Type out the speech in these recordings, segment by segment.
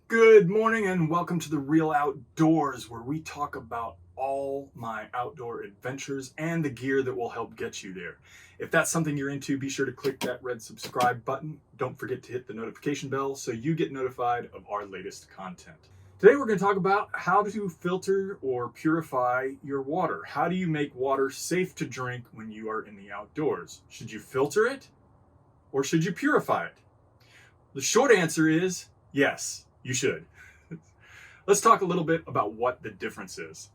Good morning and welcome to The Real Outdoors, where we talk about all my outdoor adventures and the gear that will help get you there. If that's something you're into, be sure to click that red subscribe button. Don't forget to hit the notification bell so you get notified of our latest content. Today we're going to talk about how to filter or purify your water. How do you make water safe to drink when you are in the outdoors? Should you filter it or should you purify it? The short answer is yes. You should. Let's talk a little bit about what the difference is.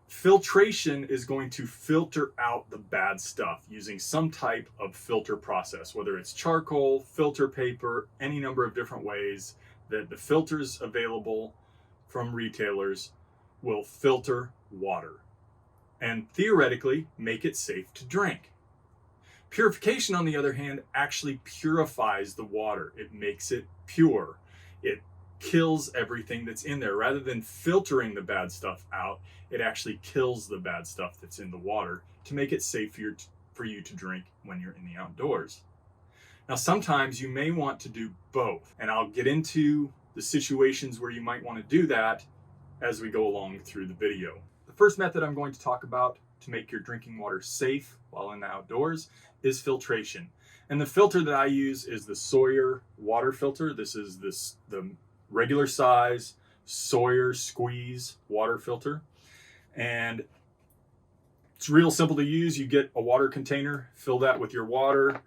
Filtration is going to filter out the bad stuff using some type of filter process, whether it's charcoal, filter paper, any number of different ways that the filters available from retailers will filter water and theoretically make it safe to drink. Purification, on the other hand, actually purifies the water. It makes it pure. It kills everything that's in there. Rather than filtering the bad stuff out, it actually kills the bad stuff that's in the water to make it safer for you to drink when you're in the outdoors. Now, sometimes you may want to do both, and I'll get into the situations where you might want to do that as we go along through the video. The first method I'm going to talk about to make your drinking water safe while in the outdoors is filtration. And the filter that I use is the Sawyer water filter. This is the regular size Sawyer squeeze water filter. And it's real simple to use. You get a water container, fill that with your water.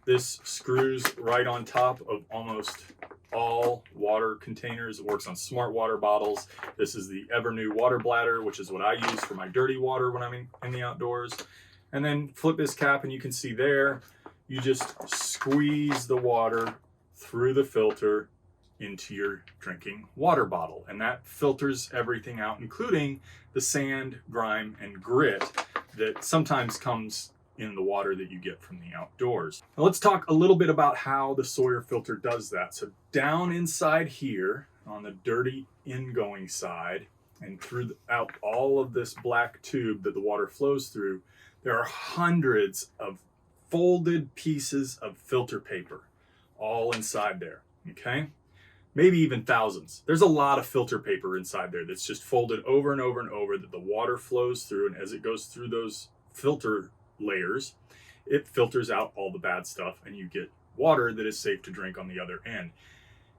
This screws right on top of almost all water containers. It works on smart water bottles. This is the Evernew water bladder, which is what I use for my dirty water when I'm in the outdoors. And then flip this cap and you can see there, you just squeeze the water through the filter into your drinking water bottle, and that filters everything out, including the sand, grime, and grit that sometimes comes in the water that you get from the outdoors. Now let's talk a little bit about how the Sawyer filter does that. So down inside here on the dirty ingoing side and throughout all of this black tube that the water flows through, there are hundreds of folded pieces of filter paper all inside there, okay? Maybe even thousands. There's a lot of filter paper inside there that's just folded over and over and over that the water flows through, and as it goes through those filter layers, it filters out all the bad stuff and you get water that is safe to drink on the other end,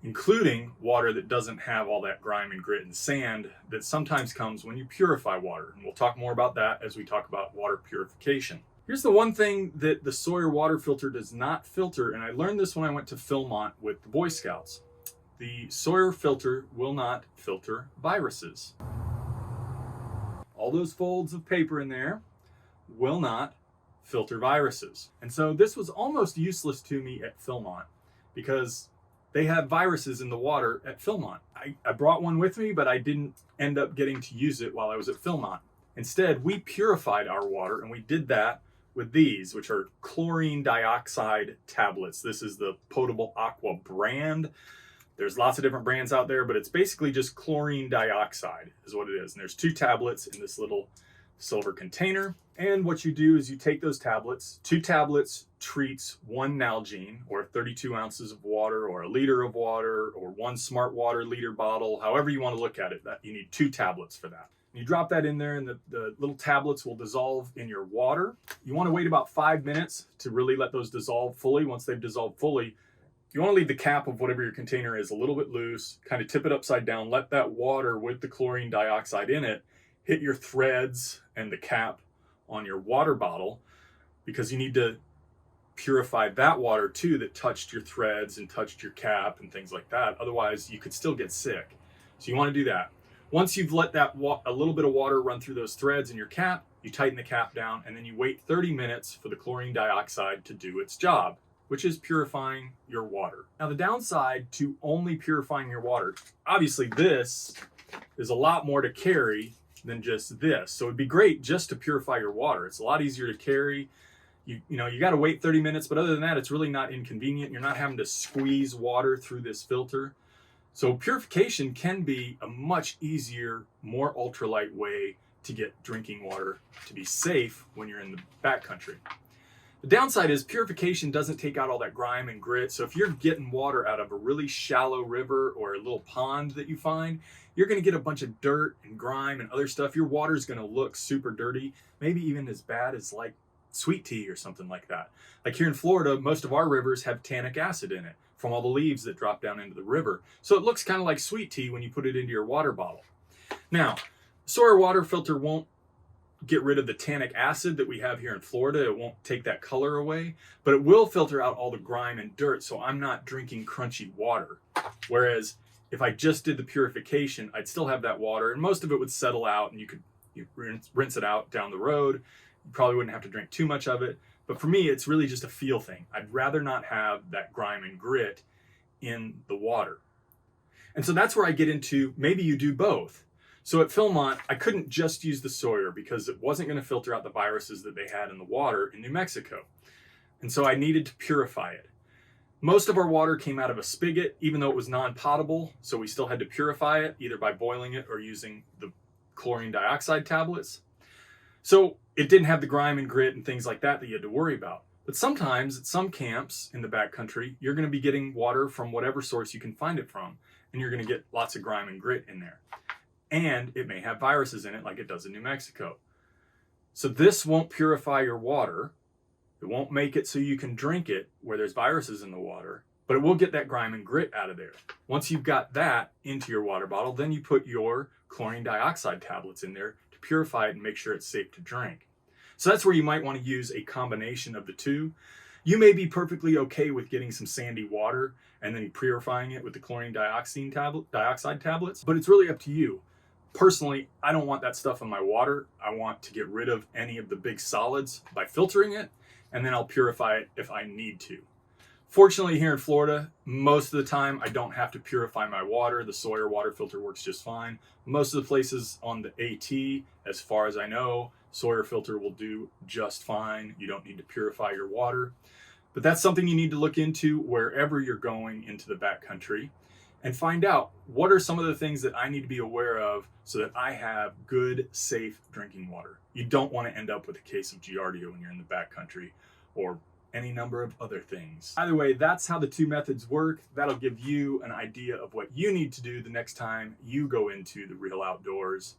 including water that doesn't have all that grime and grit and sand that sometimes comes when you purify water. And we'll talk more about that as we talk about water purification. Here's the one thing that the Sawyer water filter does not filter, and I learned this when I went to Philmont with the Boy Scouts. The Sawyer filter will not filter viruses. All those folds of paper in there will not filter viruses. And so this was almost useless to me at Philmont because they had viruses in the water at Philmont. I brought one with me, but I didn't end up getting to use it while I was at Philmont. Instead, we purified our water, and we did that with these, which are chlorine dioxide tablets. This is the Potable Aqua brand. There's lots of different brands out there, but it's basically just chlorine dioxide is what it is. And there's 2 tablets in this little silver container. And what you do is you take those tablets. 2 tablets treats 1 Nalgene, or 32 ounces of water, or a liter of water, or 1 smart water liter bottle, however you want to look at it. That you need 2 tablets for that. You drop that in there and the little tablets will dissolve in your water. You want to wait about 5 minutes to really let those dissolve fully. Once they've dissolved fully, you want to leave the cap of whatever your container is a little bit loose, kind of tip it upside down, let that water with the chlorine dioxide in it hit your threads and the cap on your water bottle, because you need to purify that water too that touched your threads and touched your cap and things like that. Otherwise, you could still get sick. So you want to do that. Once you've let that a little bit of water run through those threads in your cap, you tighten the cap down, and then you wait 30 minutes for the chlorine dioxide to do its job, which is purifying your water. Now, the downside to only purifying your water, obviously this is a lot more to carry than just this. So it'd be great just to purify your water. It's a lot easier to carry. You got to wait 30 minutes, but other than that, it's really not inconvenient. You're not having to squeeze water through this filter. So purification can be a much easier, more ultralight way to get drinking water to be safe when you're in the backcountry. The downside is purification doesn't take out all that grime and grit. So if you're getting water out of a really shallow river or a little pond that you find, you're going to get a bunch of dirt and grime and other stuff. Your water's going to look super dirty, maybe even as bad as like sweet tea or something like that. Like here in Florida, most of our rivers have tannic acid in it from all the leaves that drop down into the river. So it looks kind of like sweet tea when you put it into your water bottle. Now, soil water filter won't get rid of the tannic acid that we have here in Florida. It won't take that color away, but it will filter out all the grime and dirt, so I'm not drinking crunchy water. Whereas if I just did the purification, I'd still have that water, and most of it would settle out, and you could rinse it out down the road. You probably wouldn't have to drink too much of it. But for me, it's really just a feel thing. I'd rather not have that grime and grit in the water. And so that's where I get into, maybe you do both. So at Philmont, I couldn't just use the Sawyer because it wasn't going to filter out the viruses that they had in the water in New Mexico. And so I needed to purify it. Most of our water came out of a spigot, even though it was non-potable. So we still had to purify it, either by boiling it or using the chlorine dioxide tablets. So it didn't have the grime and grit and things like that you had to worry about. But sometimes at some camps in the backcountry, you're going to be getting water from whatever source you can find it from. And you're going to get lots of grime and grit in there. And it may have viruses in it like it does in New Mexico. So this won't purify your water. It won't make it so you can drink it where there's viruses in the water, but it will get that grime and grit out of there. Once you've got that into your water bottle, then you put your chlorine dioxide tablets in there to purify it and make sure it's safe to drink. So that's where you might want to use a combination of the two. You may be perfectly okay with getting some sandy water and then purifying it with the chlorine dioxide tablets, but it's really up to you. Personally, I don't want that stuff in my water. I want to get rid of any of the big solids by filtering it, and then I'll purify it if I need to. Fortunately, here in Florida, most of the time I don't have to purify my water. The Sawyer water filter works just fine. Most of the places on the AT, as far as I know, Sawyer filter will do just fine. You don't need to purify your water. But that's something you need to look into wherever you're going into the backcountry, and find out what are some of the things that I need to be aware of so that I have good, safe drinking water. You don't want to end up with a case of Giardia when you're in the backcountry, or any number of other things. Either way, that's how the two methods work. That'll give you an idea of what you need to do the next time you go into the real outdoors.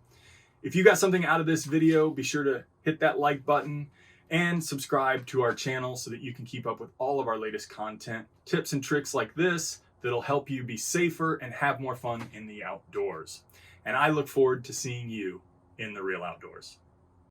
If you got something out of this video, be sure to hit that like button and subscribe to our channel so that you can keep up with all of our latest content, tips and tricks like this that'll help you be safer and have more fun in the outdoors. And I look forward to seeing you in the real outdoors.